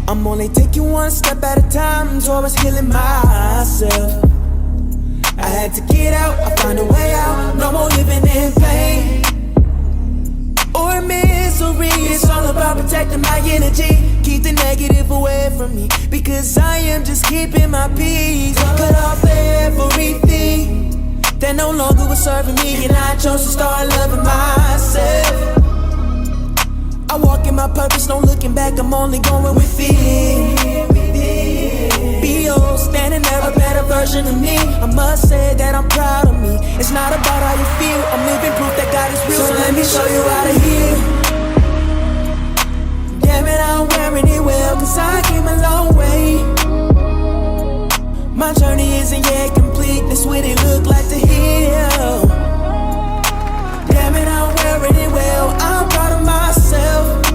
I'm only taking one step at a time towards healing myself. I had to get out, I found a way out. No more living in pain or misery. It's all about protecting my energy. Keep the negative away from me, because I am just keeping my peace. Cut off everything that no longer was serving me, and I chose to start loving myself. I walk in my purpose, no looking back, I'm only going within. Be standing there, a better version of me. I must say that I'm proud of me. It's not about how you feel, I'm living proof that God is real. So let me show you how to heal. Damn it, I'm wearing it well, cause I came a long way. My journey isn't yet complete, that's what it look like to heal. Damn it, I'm wearing it well, I'm proud of myself.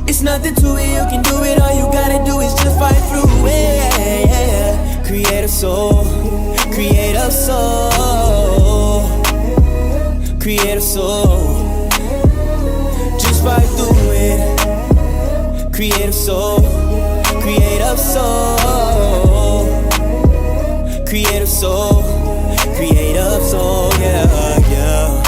It's nothing to it, you can do it, all you gotta do is just fight through it. Create a soul, create a soul, create a soul. Just fight through it. Create a soul, create a soul, create a soul, create a soul, yeah, yeah.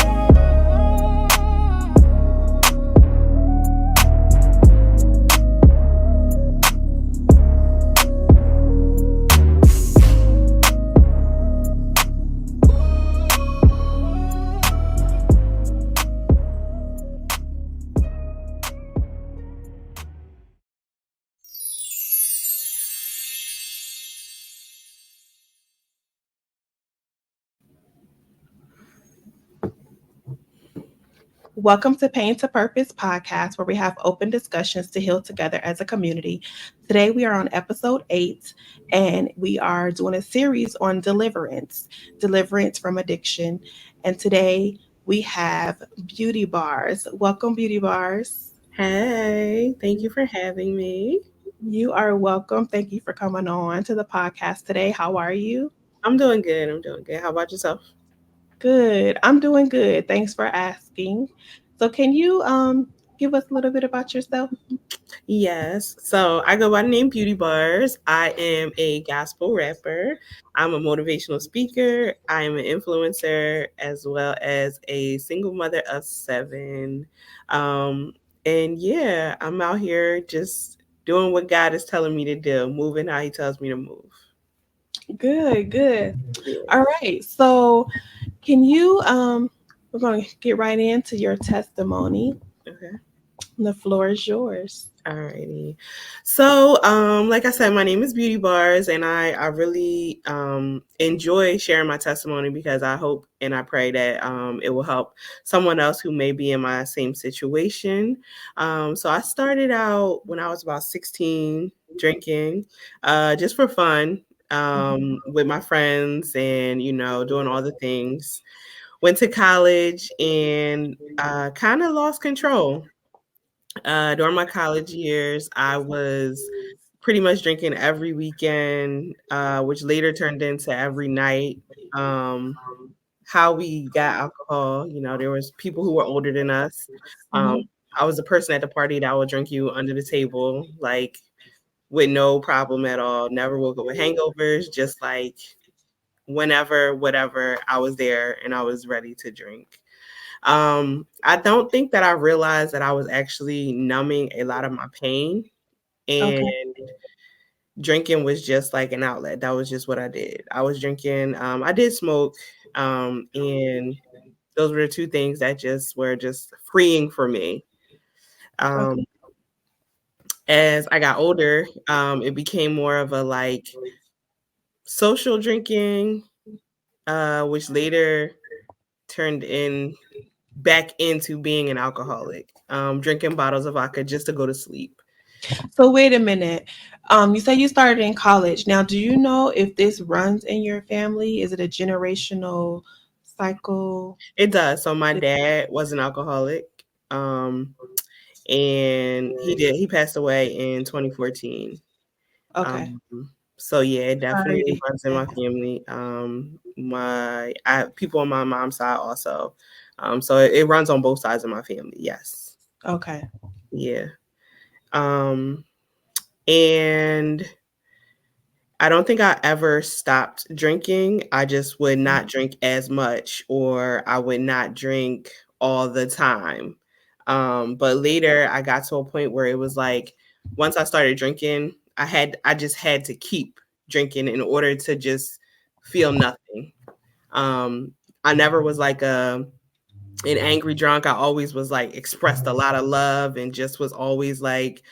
Welcome to Pain to Purpose podcast, where we have open discussions to heal together as a community. Today we are on episode 8, and we are doing a series on deliverance from addiction. And today we have Beauty Barz. Welcome, Beauty Barz. Hey, thank you for having me. You are welcome. Thank you for coming on to the podcast today. How are you? I'm doing good. How about yourself? Good. I'm doing good. Thanks for asking. So can you give us a little bit about yourself? Yes. So I go by the name Beauty Barz. I am a gospel rapper. I'm a motivational speaker. I am an influencer, as well as a single mother of 7. And yeah, I'm out here just doing what God is telling me to do, moving how He tells me to move. Good. Yeah. All right. So can you we're going to get right into your testimony. Okay. The floor is yours. Alrighty. So, like I said, my name is Beauty Barz, and I really enjoy sharing my testimony, because I hope and I pray that it will help someone else who may be in my same situation. So I started out when I was about 16, drinking just for fun, with my friends, and doing all the things. Went to college and kind of lost control. During my college years, I was pretty much drinking every weekend, which later turned into every night. How we got alcohol, there was people who were older than us. I was the person at the party that would drink you under the table, like with no problem at all. Never woke up with hangovers, just like whenever, whatever, I was there and I was ready to drink. I don't think that I realized that I was actually numbing a lot of my pain, and drinking was just like an outlet. That was just what I did. I was drinking. I did smoke, and those were the two things that just were just freeing for me. As I got older, it became more of a like social drinking, which later turned back into being an alcoholic, drinking bottles of vodka just to go to sleep. So wait a minute. You say you started in college. Now, do you know if this runs in your family? Is it a generational cycle? It does. So my dad was an alcoholic. And he passed away in 2014. Okay. Um, so yeah, it Sorry to definitely hear runs in my that. family. People on my mom's side also. So it runs on both sides of my family. Yes. Okay. Yeah. Um, and I don't think I ever stopped drinking. I just would not drink as much, or I would not drink all the time. But later I got to a point where it was like once I started drinking, I just had to keep drinking in order to just feel nothing. Um, I never was like an angry drunk. I always was like expressed a lot of love and just was always like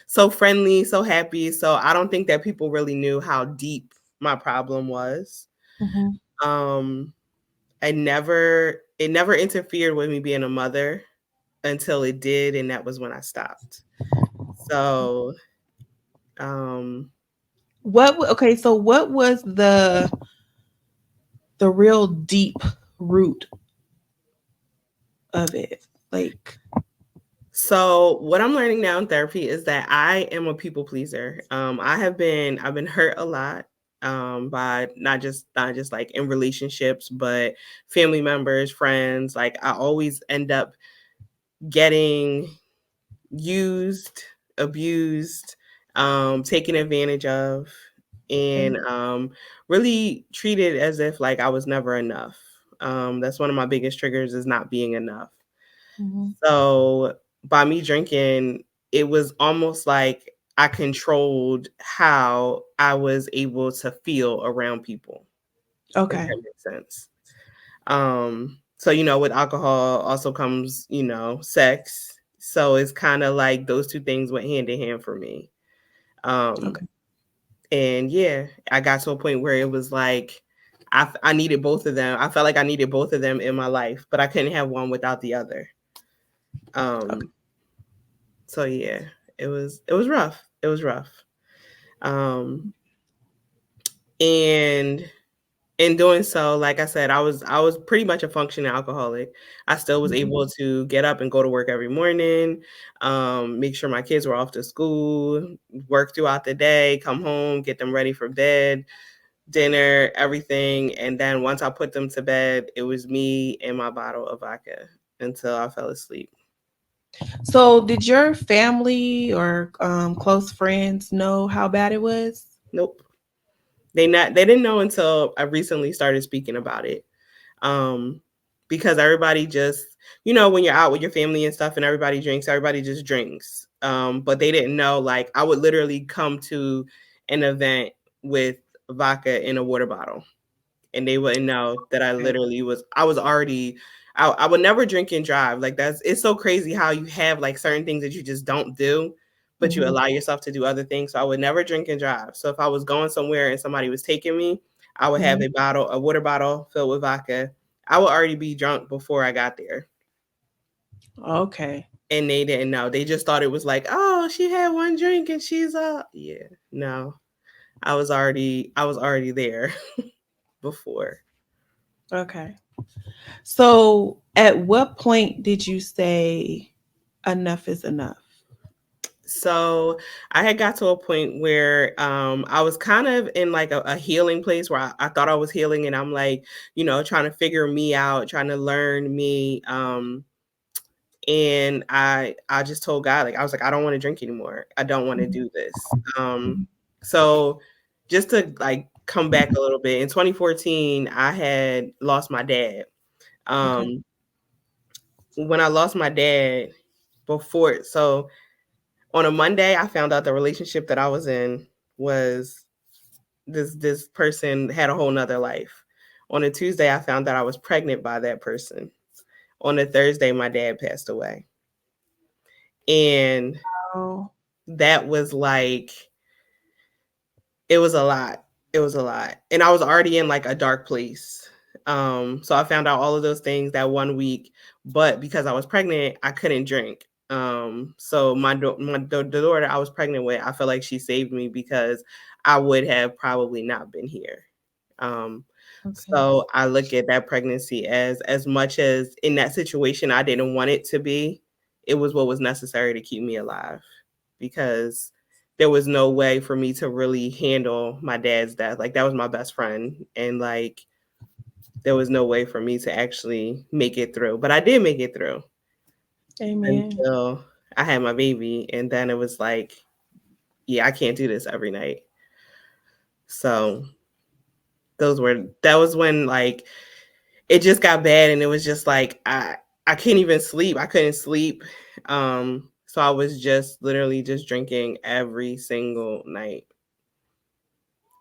so friendly, so happy. So I don't think that people really knew how deep my problem was. Mhm. Um, it never interfered with me being a mother until it did, and that was when I stopped. So, um, Okay, so what was the real deep root of it? Like, so what I'm learning now in therapy is that I am a people pleaser. I've been hurt a lot by not just like in relationships, but family members, friends. Like I always end up getting used, abused, taken advantage of, and really treated as if like I was never enough. That's one of my biggest triggers is not being enough. Mhm. So by me drinking, it was almost like I controlled how I was able to feel around people, if Okay. that makes sense. So with alcohol also comes, sex. So it's kind of like those two things went hand in hand for me. Um, Okay. and yeah, I got to a point where it was like I needed both of them. I felt like I needed both of them in my life, but I couldn't have one without the other. Okay. Um, so yeah, it was rough. It was rough. Um, and in doing so, like I said, I was pretty much a functioning alcoholic. I still was Mhm. able to get up and go to work every morning, make sure my kids were off to school, work throughout the day, come home, get them ready for bed, dinner, everything. And then once I put them to bed, it was me and my bottle of vodka until I fell asleep. So, did your family or close friends know how bad it was? Nope. They didn't know until I recently started speaking about it. Um, because everybody just, when you're out with your family and stuff and everybody drinks, everybody just drinks. But they didn't know, like, I would literally come to an event with vodka in a water bottle, and they wouldn't know that Okay. I was already, I would never drink and drive. Like, it's so crazy how you have like certain things that you just don't do, but you Mhm. allow yourself to do other things. So I would never drink and drive. So if I was going somewhere and somebody was taking me, I would have Mhm. a water bottle filled with vodka. I would already be drunk before I got there. Okay. And they didn't know. They just thought it was like, oh, she had one drink and she's yeah. No. I was already there before. Okay. So, at what point did you say enough is enough? So I had got to a point where I was kind of in like a healing place where I thought I was healing, and I'm like, trying to figure me out, trying to learn me. And I just told God, like, I was like, I don't want to drink anymore. I don't want to Mhm. do this. So just to like come back a little bit, in 2014, I had lost my dad. Okay. Um, when I lost my dad before, so on a Monday, I found out the relationship that I was in was this person had a whole nother life. On a Tuesday, I found out I was pregnant by that person. On a Thursday, my dad passed away. And Oh, that was like, it was a lot. It was a lot. And I was already in like a dark place. So I found out all of those things that one week, but because I was pregnant, I couldn't drink. So the daughter I was pregnant with, I feel like she saved me because I would have probably not been here. Um, Okay. So I look at that pregnancy as much as in that situation I didn't want it to be, it was what was necessary to keep me alive because there was no way for me to really handle my dad's death. Like that was my best friend and like there was no way for me to actually make it through. But I did make it through Amen. until I had my baby and then it was like, yeah, I can't do this every night. So that was when like it just got bad and it was just like I can't even sleep. I couldn't sleep. So I was just literally just drinking every single night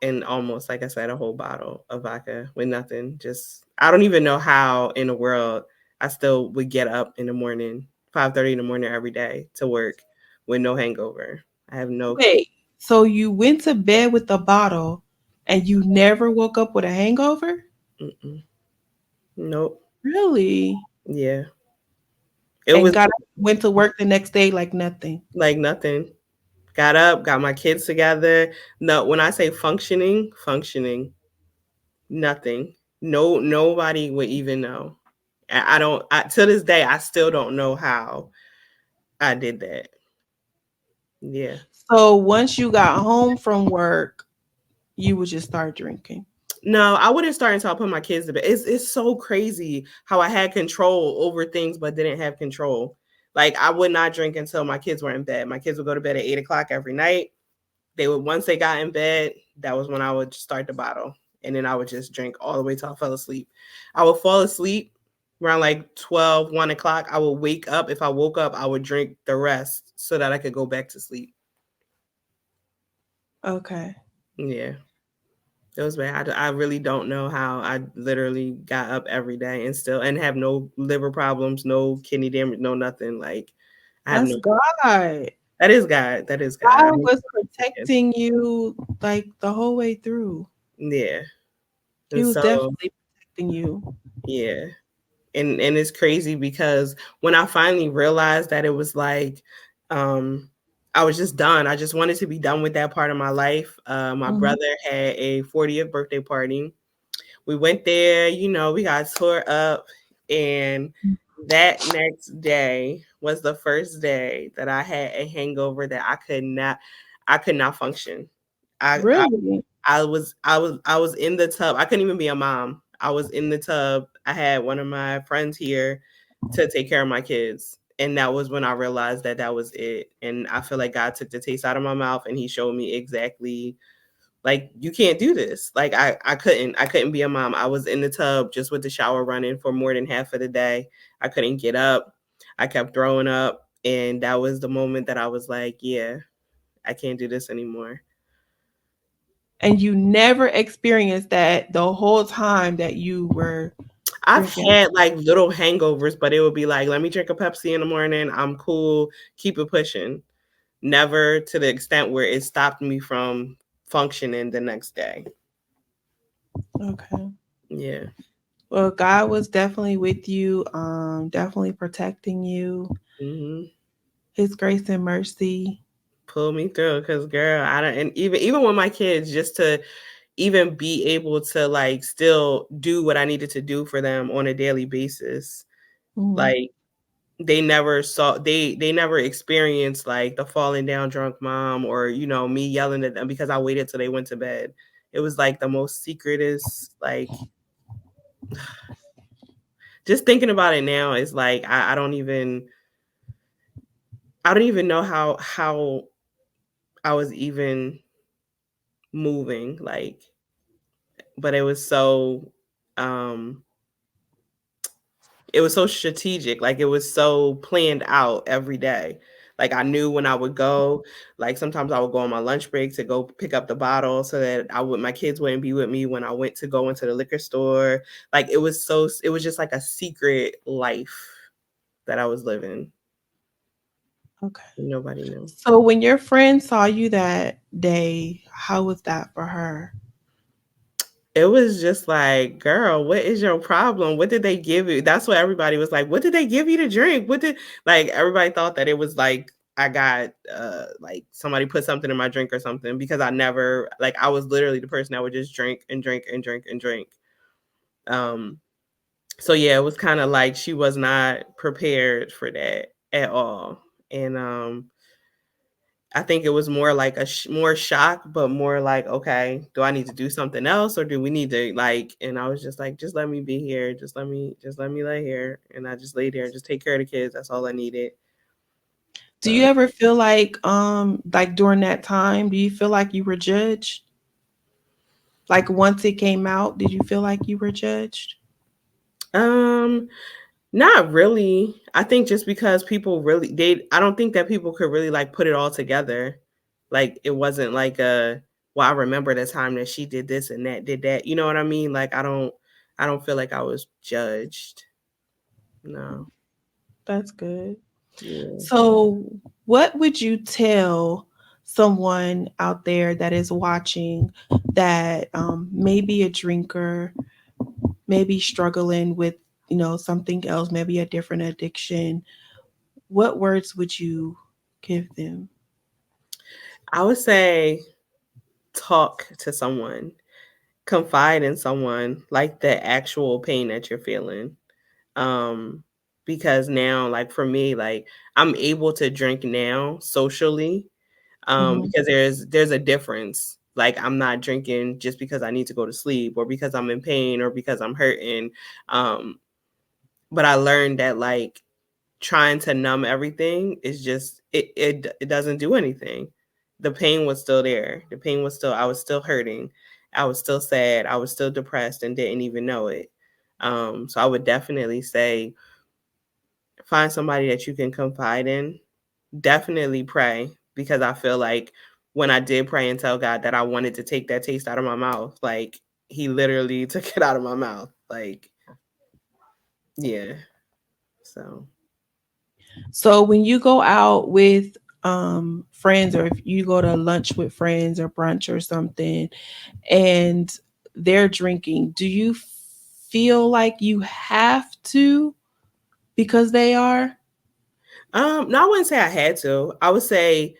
and almost like I said a whole bottle of vodka with nothing. Just I don't even know how in the world I still would get up in the morning, 5:30 in the morning every day to work with no hangover. I have no clue. Wait, so you went to bed with a bottle and you never woke up with a hangover? Mm-mm. Nope. Really? Yeah. It And was went to work the next day like nothing. like nothing. Got up, got my kids together. No, when I say functioning, nothing. No, nobody would even know. I don't. To this day, I still don't know how I did that. Yeah. So once you got home from work, you would just start drinking. No, I wouldn't start until I put my kids to bed. It's so crazy how I had control over things, but didn't have control. Like I would not drink until my kids were in bed. My kids would go to bed at 8 o'clock every night. They would once they got in bed, that was when I would start the bottle. And then I would just drink all the way till I fell asleep. I would fall asleep around like 12, 1 o'clock. I would wake up. If I woke up, I would drink the rest so that I could go back to sleep. Okay. Yeah. It was bad. I really don't know how I literally got up every day and still and have no liver problems, no kidney damage, no nothing. Like I have That's no. God. That is God. That is God. God was protecting you like the whole way through. Yeah. He And was so definitely protecting you. yeah. And it's crazy because when I finally realized that it was like I was just done. I just wanted to be done with that part of my life. My Mhm. brother had a 40th birthday party. We went there, we got tore up and that next day was the first day that I had a hangover that I could not function. I Really? I was in the tub. I couldn't even be a mom. I was in the tub. I had one of my friends here to take care of my kids. And that was when I realized that that was it. And I feel like God took the taste out of my mouth and he showed me exactly like you can't do this. Like I couldn't be a mom. I was in the tub just with the shower running for more than half of the day. I couldn't get up. I kept throwing up. And that was the moment that I was like, yeah, I can't do this anymore. And you never experienced that the whole time that you were I've drinking. had like little hangovers, but it would be like, let me drink a Pepsi in the morning. I'm cool. Keep it pushing. Never to the extent where it stopped me from functioning the next day. Okay. Yeah. Well, God was definitely with you, definitely protecting you. Hmm. His grace and mercy. Pull me through because girl, I don't, and even with my kids, just to even be able to like still do what I needed to do for them on a daily basis. Mhm. Like they never experienced like the falling down drunk mom or me yelling at them because I waited till they went to bed. It was like the most secretest, like just thinking about it now is like I don't even know how I was even moving, like, but um it was so strategic. Like it was so planned out every day. Like I knew when I would go, like sometimes I would go on my lunch break to go pick up the bottle so that my kids wouldn't be with me when I went to go into the liquor store. Like it was just like a secret life that I was living. Okay. Nobody knew. So when your friend saw you that day, how was that for her? It was just like, girl, what is your problem? What did they give you? That's what everybody was like. What did they give you to drink? What did like everybody thought that it was like I got like somebody put something in my drink or something because I never like I was literally the person that would just drink and drink and drink and drink. Um, so yeah, it was kind of like she was not prepared for that at all. And I think it was more like a more shock, but more like, okay, do I need to do something else, or do we need to like? And I was just like, just let me be here, just let me lay here, and I just laid there and just take care of the kids. That's all I needed. Do you So, ever feel like during that time, do you feel like you were judged? Like once it came out, did you feel like you were judged? um, not really. I think just because people really I don't think that people could really like put it all together. Like it wasn't like well, I remember the time that she did this and that did that. You know what I mean? Like I don't feel like I was judged. No. That's good. Yeah. So, what would you tell someone out there that is watching that maybe a drinker, maybe struggling with, something else, maybe a different addiction? What words would you give them? I would say talk to someone, confide in someone, like the actual pain that you're feeling. Um, because now, like for me, like I'm able to drink now socially, Mhm. because there's a difference. Like I'm not drinking just because I need to go to sleep or because I'm in pain or because I'm hurting. Um, but I learned that like trying to numb everything is just it doesn't do anything. The pain was still there. The pain was still I was still hurting. I was still sad. I was still depressed and didn't even know it. So I would definitely say find somebody that you can confide in. Definitely pray because I feel like when I did pray and tell God that I wanted to take that taste out of my mouth, like he literally took it out of my mouth. Like, yeah. So So, when you go out with friends, or if you go to lunch with friends or brunch or something, and they're drinking, do you feel like you have to because they are? no, I wouldn't say I had to. I would say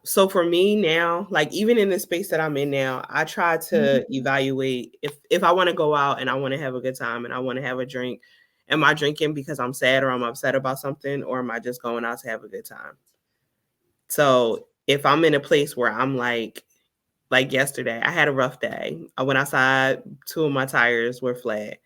so for me now, like even in the space that I'm in now, I try Mhm. to evaluate if I want to go out and I want to have a good time and I want to have a drink, am I drinking because I'm sad or I'm upset about something, or am I just going out to have a good time? So if I'm in a place where I'm like yesterday, I had a rough day. I went outside, two of my tires were flat.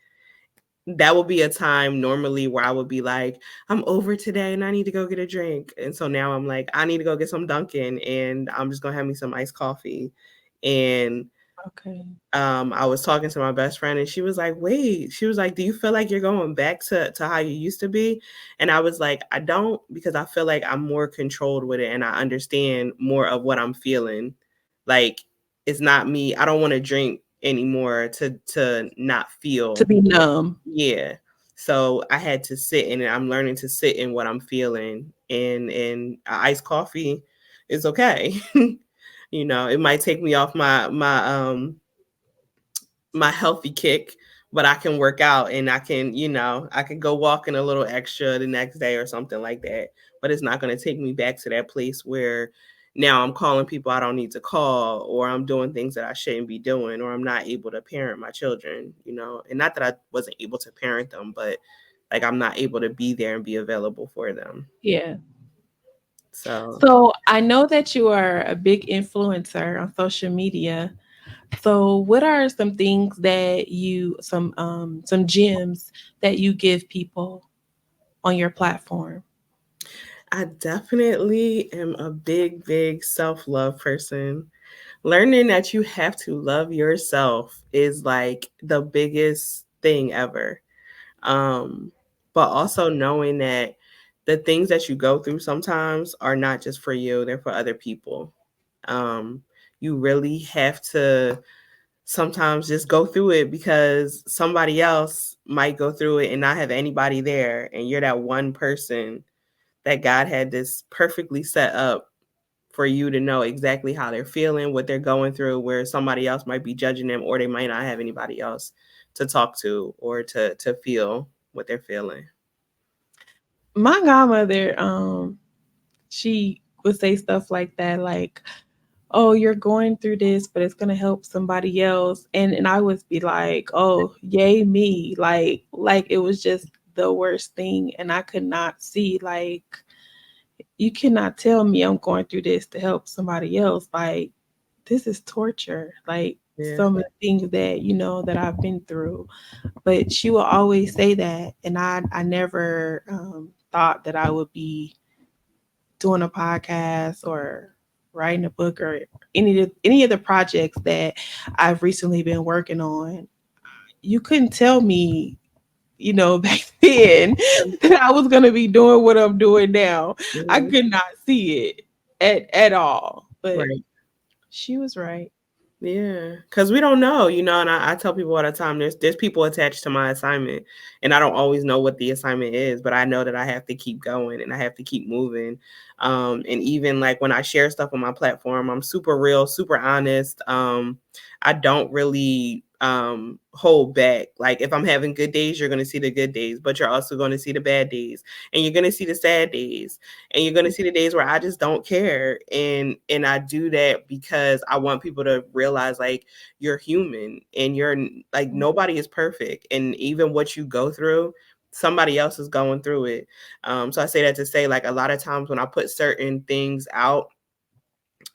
That would be a time normally where I would be like, I'm over today and I need to go get a drink. And so now I'm like, I need to go get some Dunkin' and I'm just gonna have me some iced coffee. And Okay. I was talking to my best friend and she was like, wait, she was like, do you feel like you're going back to how you used to be? And I was like, I don't, because I feel like I'm more controlled with it and I understand more of what I'm feeling. Like it's not me. I don't want to drink anymore to not To feel. be numb. Yeah. So I had to sit in it. I'm learning to sit in what I'm feeling. And iced coffee is okay. You know, it might take me off my healthy kick, but I can work out and I can, I can go walking a little extra the next day or something like that. But it's not going to take me back to that place where now I'm calling people I don't need to call, or I'm doing things that I shouldn't be doing, or I'm not able to parent my children, and not that I wasn't able to parent them, but like I'm not able to be there and be available for them. Yeah. So So I know that you are a big influencer on social media. So what are some things that some gems that you give people on your platform? I definitely am a big, big self love person. Learning that you have to love yourself is like the biggest thing ever. Um, but also knowing that the things that you go through sometimes are not just for you, they're for other people. Um, you really have to sometimes just go through it because somebody else might go through it and not have anybody there. And you're that one person that God had this perfectly set up for you to know exactly how they're feeling, what they're going through, where somebody else might be judging them or they might not have anybody else to talk to or to feel what they're feeling. My godmother, she would say stuff like that, like, oh, you're going through this, but it's gonna help somebody else. And I would be like, oh, yay me. Like it was just the worst thing. And I could not see like you cannot tell me I'm going through this to help somebody else. Like this is torture. Like Yeah. some of the things that, you know, that I've been through. But she will always say that. And I never thought that I would be doing a podcast or writing a book or any of the projects that I've recently been working on. You couldn't tell me, you know, back then that I was going to be doing what I'm doing now. I Mhm. could not see it at all. But Right. she was right. Yeah, because we don't know, and I tell people all the time, there's people attached to my assignment, and I don't always know what the assignment is, but I know that I have to keep going and I have to keep moving. And even like when I share stuff on my platform, I'm super real, super honest. I don't really hold back. Like if I'm having good days, you're going to see the good days, but you're also going to see the bad days, and you're going to see the sad days, and you're going to see the days where I just don't care. And I do that because I want people to realize like you're human, and you're like nobody is perfect, and even what you go through, somebody else is going through it. So I say that to say like a lot of times when I put certain things out,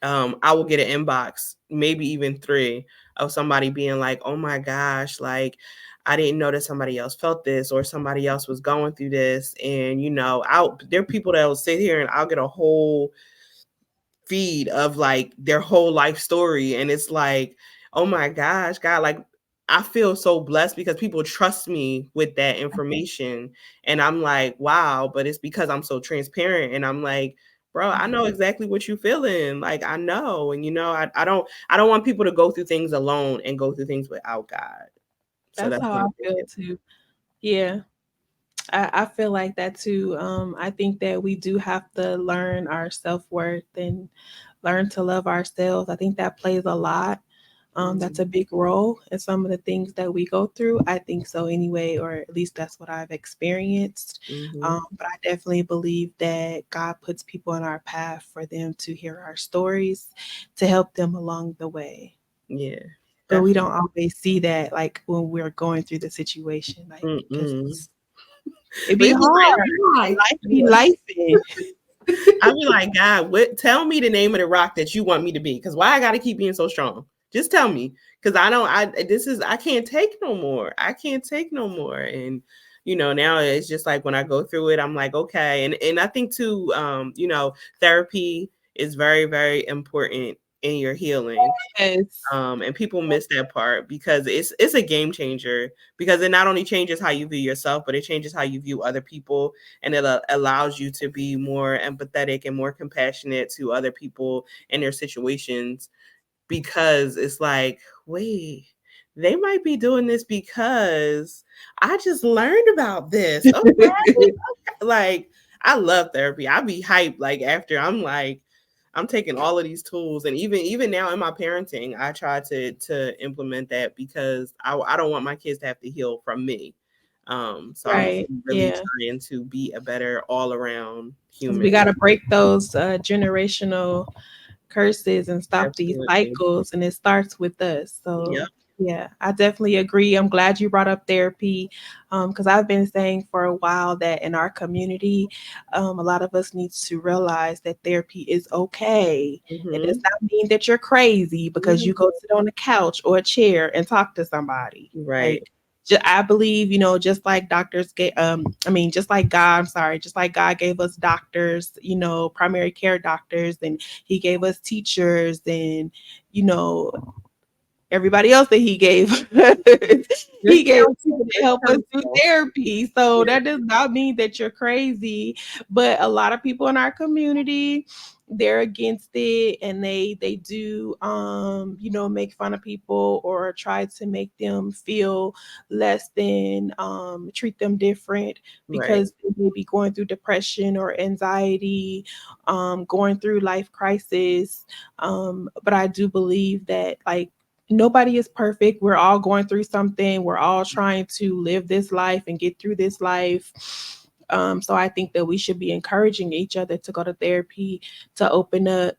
I will get an inbox, maybe even 3, of somebody being like, oh my gosh, like I didn't know that somebody else felt this or somebody else was going through this. And, there are people that will sit here and I'll get a whole feed of like their whole life story. And it's like, oh my gosh, God, like I feel so blessed because people trust me with that information. And I'm like, wow, but it's because I'm so transparent. And I'm like, bro, I know exactly what you're feeling. Like I know. And I don't want people to go through things alone and go through things without God. So That's that's how what I I'm feel thinking. too. Yeah. I feel like that too. I think that we do have to learn our self worth and learn to love ourselves. I think that plays a lot. That's a big role in some of the things that we go through. I think so anyway, or at least that's what I've experienced. Mm-hmm. But I definitely believe that God puts people on our path for them to hear our stories, to help them along the way. Yeah, But we definitely. don't always see that like when we're going through the situation, like because Mm-mm. it But be it's just like, hard. Life be life. I be like, God, tell me the name of the rock that you want me to be. Because why I got to keep being so strong? Just tell me. Because I can't take no more. I can't take no more. And, now it's just like when I go through it, I'm like, okay. And I think too, therapy is very, very important in your healing. Yes. And people miss that part because it's a game changer, because it not only changes how you view yourself, but it changes how you view other people, and it allows you to be more empathetic and more compassionate to other people and their situations, because it's like, wait, they might be doing this because I just learned about this. Okay. Like I love therapy. I be hyped like after I'm like I'm taking all of these tools, and even now in my parenting, I try to implement that because I don't want my kids to have to heal from me. So I'm Right. really Yeah. trying to be a better all around 'Cause human. we got to break those generational curses and stop these Absolutely. cycles, and it starts with us. Yep. So yeah, I definitely agree. I'm glad you brought up therapy, because I've been saying for a while that in our community, a lot of us needs to realize that therapy is okay. It does Mm-hmm. not mean that you're crazy because you go sit on a couch or a chair and talk to somebody. Right. Like I believe, just like doctors get, just like God, I'm sorry, just like God gave us doctors, primary care doctors, and he gave us teachers and, you know, everybody else that he gave. Good He gave people counsel. to Good help us do counsel. therapy. So Yeah. that does not mean that you're crazy. But a lot of people in our community, they're against it, and they do make fun of people or try to make them feel less than, treat them different Right. because they may be going through depression or anxiety, going through life crisis. But I do believe that like nobody is perfect. We're all going through something. We're all trying to live this life and get through this life. So I think that we should be encouraging each other to go to therapy, to open up,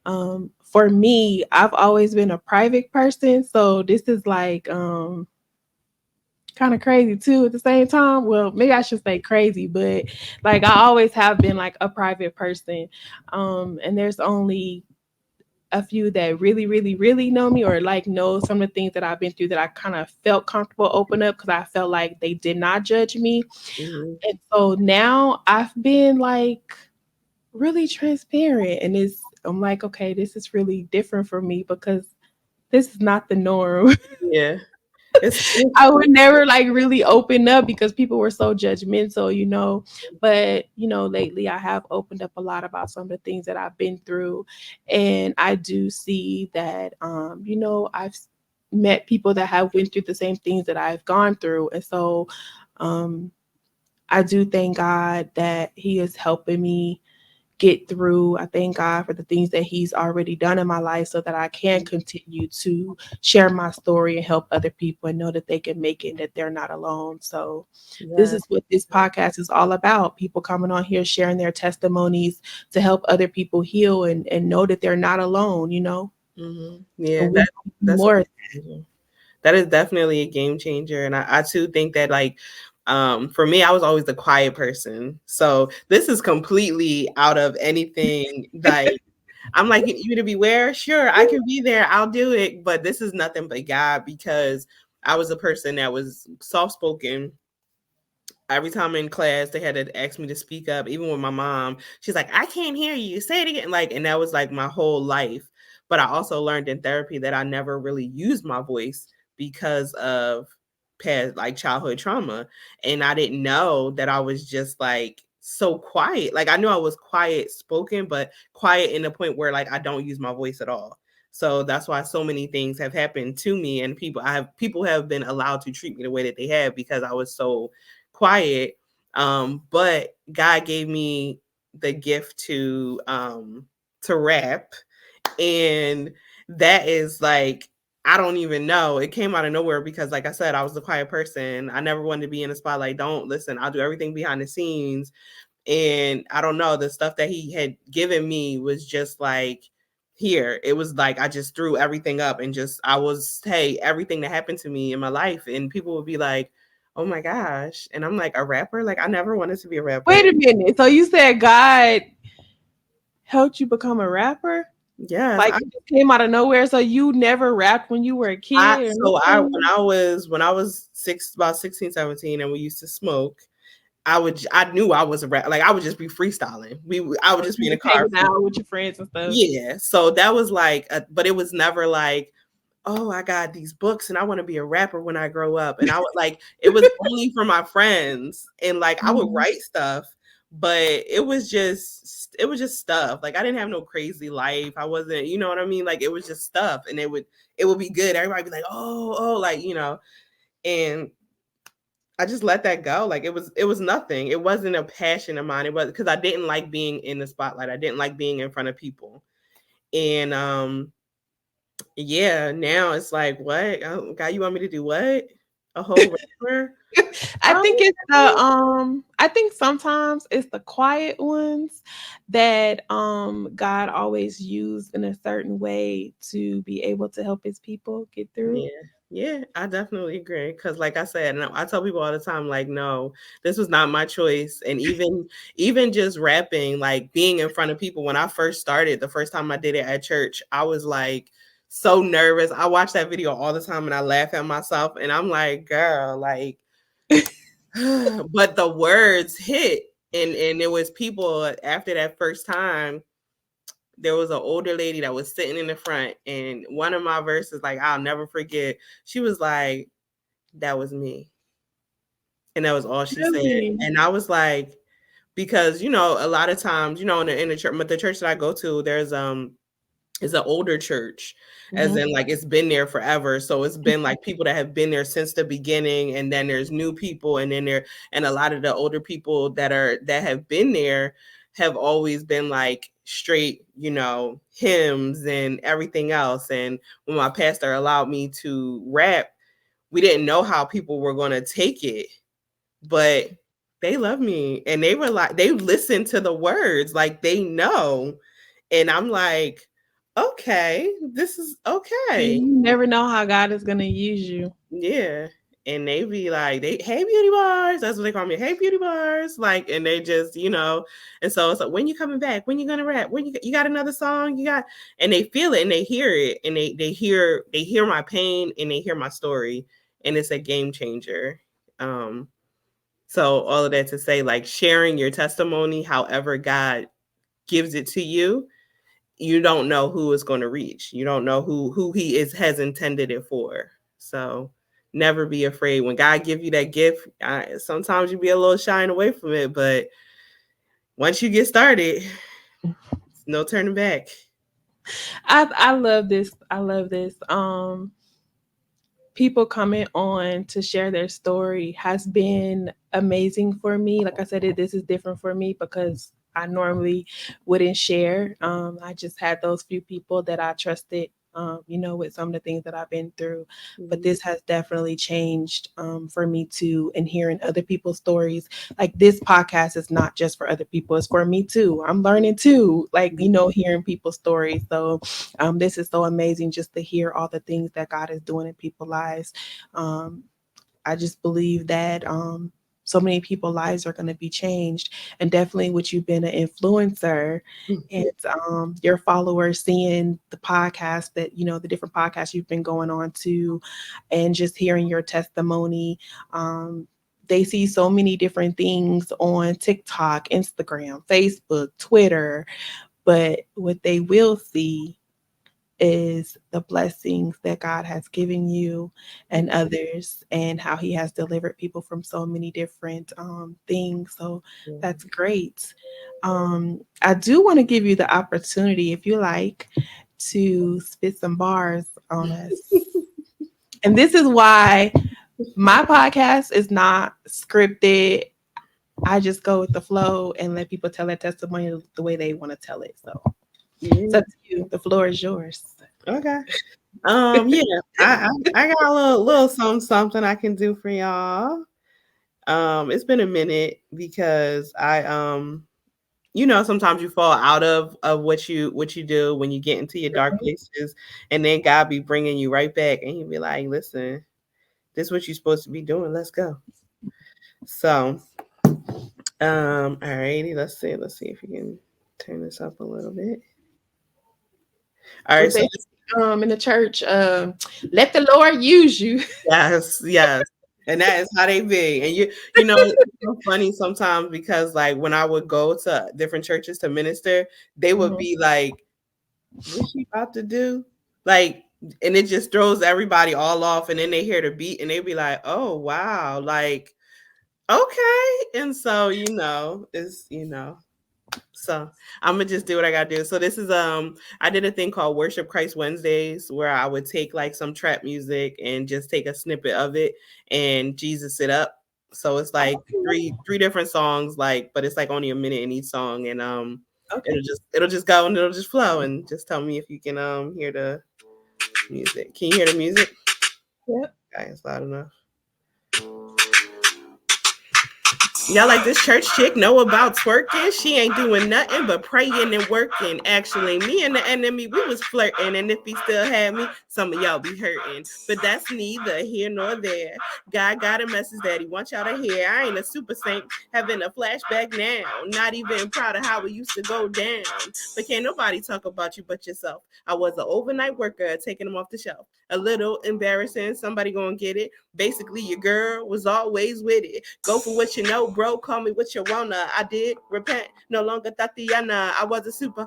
For me, I've always been a private person, so this is like kind of crazy too at the same time. Well, maybe I should say crazy, but like I always have been like a private person. And there's only a few that really, really, really know me or like know some of the things that I've been through that I kind of felt comfortable open up because I felt like they did not judge me. Mm-hmm. And so now I've been like really transparent and I'm like, okay, this is really different for me because this is not the norm. Yeah. It's I would never like really open up because people were so judgmental, you know. But, you know, lately I have opened up a lot about some of the things that I've been through. And I do see that you know, met people that have went through the same things that I've gone through. And so um I do thank God that He is helping me get through. I thank God for the things that He's already done in my life so that I can continue to share my story and help other people and know that they can make it and that they're not alone. So, this yeah. is what this podcast is all about, people coming on here sharing their testimonies to help other people heal and know that they're not alone, you know? Mm-hmm. Yeah, And we that's more. that is definitely a game changer. And I too think that like for me, I was always the quiet person. So this is completely out of anything like I'm like, you to be where? Sure, I can be there. I'll do it. But this is nothing but God because I was a person that was soft spoken. Every time in class, they had to ask me to speak up. Even with my mom, she's like, I can't hear you. Say it again. Like, and that was like my whole life. But I also learned in therapy that I never really used my voice because of past like childhood trauma. And I didn't know that I was just like so quiet. Like I knew I was quiet spoken, but quiet in the point where like I don't use my voice at all. So that's why so many things have happened to me and people have been allowed to treat me the way that they have because I was so quiet. But God gave me the gift to rap. And that is like I don't even know. It came out of nowhere because like I said, I was a quiet person. I never wanted to be in the spotlight. Don't listen, I'll do everything behind the scenes. And I don't know, the stuff that he had given me was just like here. It was like I just threw everything up and just I was, hey, everything that happened to me in my life. And people would be like, oh my gosh. And I'm like, a rapper? Like I never wanted to be a rapper. Wait a minute. So you said God helped you become a rapper? Yes. Like it just came out of nowhere. So you never rapped when you were a kid or When nothing? I was about 16, 17, and we used to smoke, I knew I was a rap. Like I would just be freestyling. I would Or just be you in a just car. hanging out with your friends and stuff? Yeah. So that was like, but it was never like, oh, I got these books and I want to be a rapper when I grow up. And I would like, it was only for my friends. And like, I would Mhm. write stuff, but it was just stuff. Like, I didn't have no crazy life. I wasn't, you know what I mean? Like, it was just stuff. And it would be good. Everybody would be like, oh, like, and I just let that go. Like, it was nothing. It wasn't a passion of mine. It was because I didn't like being in the spotlight. I didn't like being in front of people. And, yeah, now it's like, what? Oh, God, you want me to do what? A whole rapper? I think Oh, it's the I think sometimes it's the quiet ones that God always used in a certain way to be able to help his people get through. yeah, yeah, I definitely agree. Cause like I said, and I tell people all the time, like, no, this was not my choice. And even just rapping, like being in front of people, when I first started, the first time I did it at church, I was like so nervous. I watch that video all the time and I laugh at myself and I'm like, girl, like but the words hit and there was people after that first time. There was an older lady that was sitting in the front and one of my verses, like I'll never forget, she was like, that was me. And that was all she said. Really? And I was like, because a lot of times, in the church, but the church that I go to, there's is an older church, as Mhm. in like it's been there forever. So it's been like people that have been there since the beginning, and then there's new people, and then and a lot of the older people that have been there have always been like straight, hymns and everything else. And when my pastor allowed me to rap, we didn't know how people were going to take it, but they love me and they were like, they listen to the words, like they know. And I'm like, okay, this is okay. You never know how God is gonna use you. Yeah. And they be like, hey, Beauty Barz. That's what they call me. Hey, Beauty Barz. Like, and they just, and so it's like, when you coming back? When you gonna rap? When you got another song? And they feel it and they hear it and they hear my pain and they hear my story, and it's a game changer. So all of that to say, like, sharing your testimony, however God gives it to you, you don't know who it's going to reach. You don't know who he has intended it for. So never be afraid. When God give you that gift, sometimes you be a little shying away from it, but once you get started, no turning back. I love this. I love this. People coming on to share their story has been amazing for me. Like I said, this is different for me because I normally wouldn't share. I just had those few people that I trusted, with some of the things that I've been through. But this has definitely changed for me too. And hearing other people's stories, like this podcast is not just for other people; it's for me too. I'm learning too, like hearing people's stories. So this is so amazing just to hear all the things that God is doing in people's lives. I just believe that so many people's lives are going to be changed. And definitely with you being an influencer and your followers seeing the podcast that, the different podcasts you've been going on to, and just hearing your testimony. They see so many different things on TikTok, Instagram, Facebook, Twitter, but what they will see is the blessings that God has given you and others, and how he has delivered people from so many different things. So that's great. I do want to give you the opportunity, if you like, to spit some bars on us. And this is why my podcast is not scripted. I just go with the flow and let people tell their testimony the way they want to tell it. So it's up to you. The floor is yours. Okay. Yeah, I got a little something I can do for y'all. It's been a minute because I sometimes you fall out of what you do when you get into your dark places, and then God be bringing you right back, and he'll be like, listen, this is what you're supposed to be doing. Let's go. So, alrighty, let's see if you can turn this up a little bit. All right, so in the church, let the Lord use you. yes. And that is how they be. And it's so funny sometimes because, like, when I would go to different churches to minister, they would be like, what's she about to do? Like, and it just throws everybody all off. And then they hear the beat and they be like, oh, wow. Like, okay. And so, it's, so I'm gonna just do what I gotta do. So this is I did a thing called Worship Christ Wednesdays, where I would take like some trap music and just take a snippet of it and Jesus it up. So it's like three different songs, like, but it's like only a minute in each song, and it'll just go and it'll just flow, and just tell me if you can hear the music. Can you hear the music? Yep. Okay, it's loud enough. Y'all like this church chick know about twerking? She ain't doing nothing but praying and working. Actually, me and the enemy, we was flirting. And if he still had me, some of y'all be hurting. But that's neither here nor there. God got a message that he wants y'all to hear. I ain't a super saint having a flashback now. Not even proud of how it used to go down. But can't nobody talk about you but yourself. I was an overnight worker taking them off the shelf. A little embarrassing. Somebody gonna get it. Basically, your girl was always with it. Go for what you know, bro. Call me what you wanna. I did repent. No longer Tatiana. I was a super.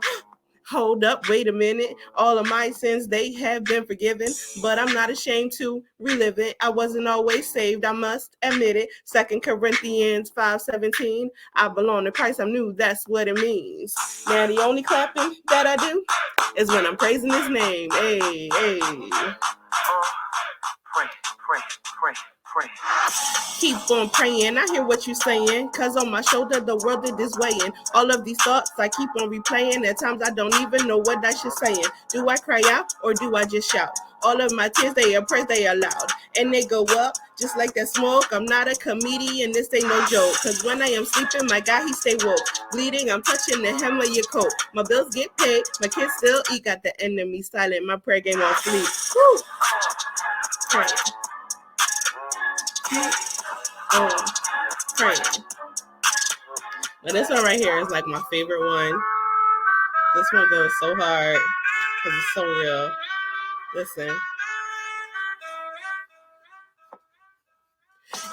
Hold up, wait a minute. All of my sins, they have been forgiven, but I'm not ashamed to relive it. I wasn't always saved, I must admit it. 2 Corinthians 5:17. I belong to Christ, I'm new, that's what it means. Now the only clapping that I do is when I'm praising his name. Hey, hey. Pray. Keep on praying. I hear what you're saying, cause on my shoulder the world it is weighing. All of these thoughts I keep on replaying. At times I don't even know what I should say. Do I cry out or do I just shout? All of my tears, they are prayers, they are loud. And they go up just like that smoke. I'm not a comedian, this ain't no joke. Cause when I am sleeping, my God, he stay woke. Bleeding, I'm touching the hem of your coat. My bills get paid, my kids still eat. Got the enemy silent, my prayer game on fleek. Woo! Praying. Praying. But this one right here is like my favorite one. This one goes so hard because it's so real. Listen.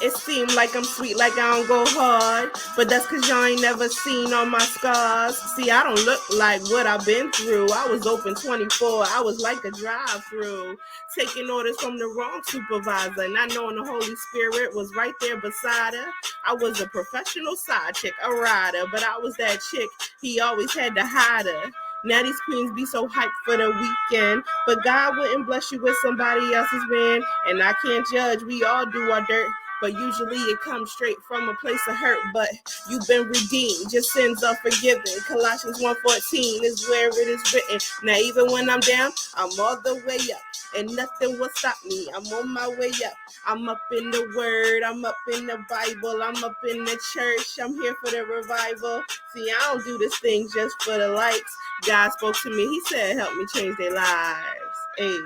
It seemed like I'm sweet, like I don't go hard. But that's cause y'all ain't never seen all my scars. See, I don't look like what I've been through. I was open 24, I was like a drive-through. Taking orders from the wrong supervisor. Not knowing the Holy Spirit was right there beside her. I was a professional side chick, a rider. But I was that chick, he always had to hide her. Now these queens be so hyped for the weekend. But God wouldn't bless you with somebody else's man. And I can't judge, we all do our dirt. But usually it comes straight from a place of hurt. But you've been redeemed, your sins are forgiven. Colossians 1:14 is where it is written. Now even when I'm down, I'm all the way up. And nothing will stop me, I'm on my way up. I'm up in the word, I'm up in the Bible, I'm up in the church, I'm here for the revival. See, I don't do this thing just for the likes. God spoke to me, he said help me change their lives. Hey,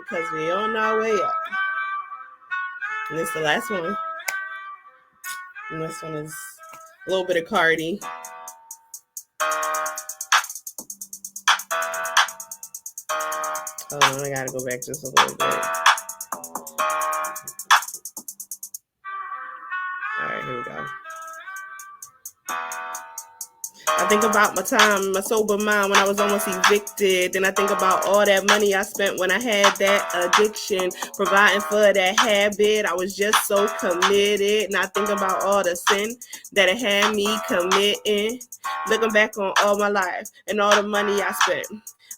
because we on our way up. And this is the last one. And this one is a little bit of Cardi. Hold on, I gotta go back just a little bit. Alright, here we go. I think about my time, my sober mind when I was almost evicted. Then I think about all that money I spent when I had that addiction, providing for that habit. I was just so committed. And I think about all the sin that it had me committing. Looking back on all my life and all the money I spent.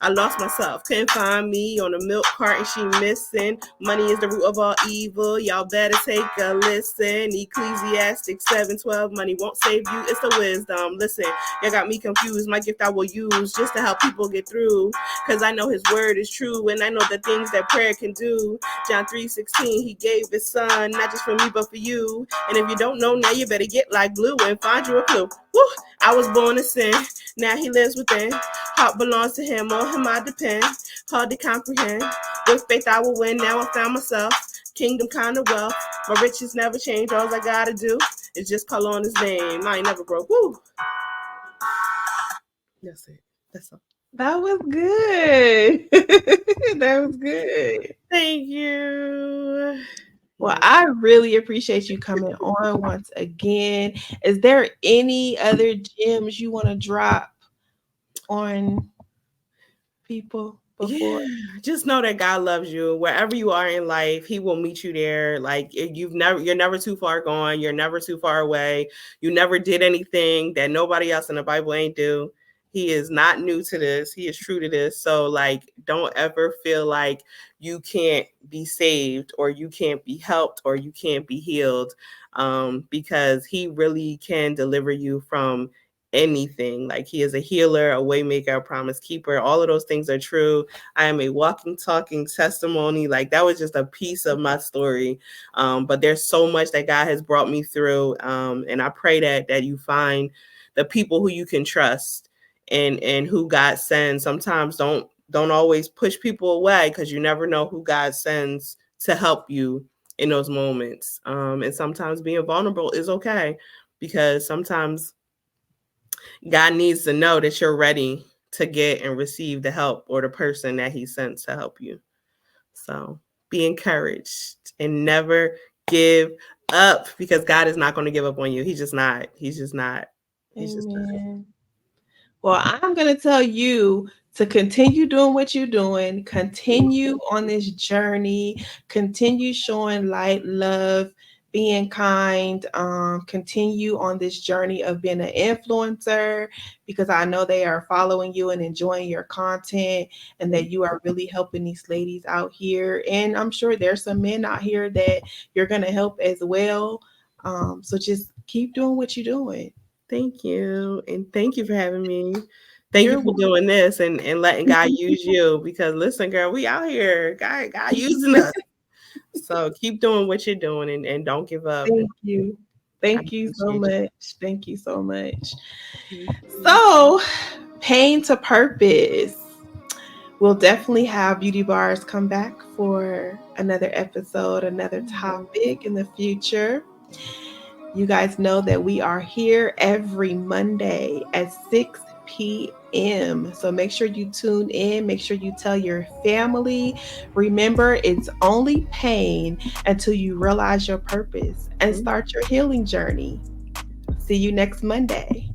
I lost myself, couldn't find me on the milk carton, she missing. Money is the root of all evil, y'all better take a listen. Ecclesiastes 7:12, money won't save you, it's the wisdom. Listen, y'all got me confused, my gift I will use just to help people get through. Cause I know his word is true, and I know the things that prayer can do. John 3:16, he gave his son, not just for me, but for you. And if you don't know, now you better get like glue and find you a clue. Woo! I was born to sin, now he lives within. Heart belongs to him, on him I depend. Hard to comprehend. With faith I will win, now I found myself. Kingdom kind of wealth. My riches never change, all I gotta do is just call on his name. I ain't never broke. Woo! That's it. That's all. That was good. That was good. Thank you. Well, I really appreciate you coming on once again. Is there any other gems you want to drop on people before? Yeah, just know that God loves you wherever you are in life. He will meet you there. Like you're never too far gone. You're never too far away. You never did anything that nobody else in the Bible ain't do. He is not new to this. He is true to this. So like, don't ever feel like you can't be saved or you can't be helped or you can't be healed, because he really can deliver you from anything. Like he is a healer, a waymaker, a promise keeper. All of those things are true. I am a walking, talking testimony. Like that was just a piece of my story. But there's so much that God has brought me through. And I pray that you find the people who you can trust and who God sends. Sometimes don't always push people away because you never know who God sends to help you in those moments. And sometimes being vulnerable is okay because sometimes God needs to know that you're ready to get and receive the help or the person that he sent to help you. So be encouraged and never give up because God is not going to give up on you. He's just not. He's just not. Well, I'm going to tell you to continue doing what you're doing, continue on this journey, continue showing light, love, being kind, continue on this journey of being an influencer because I know they are following you and enjoying your content and that you are really helping these ladies out here. And I'm sure there's some men out here that you're going to help as well. So just keep doing what you're doing. Thank you. And thank you for having me. Thank you You're for doing this and letting God use you, because listen, girl, we out here. God using us. So keep doing what you're doing and don't give up. Thank you. I Thank you so appreciate much. Thank you so much. you. So, pain to purpose. We'll definitely have Beauty Barz come back for another episode, another topic in the future. You guys know that we are here every Monday at 6 p.m. So make sure you tune in. Make sure you tell your family. Remember, it's only pain until you realize your purpose and start your healing journey. See you next Monday.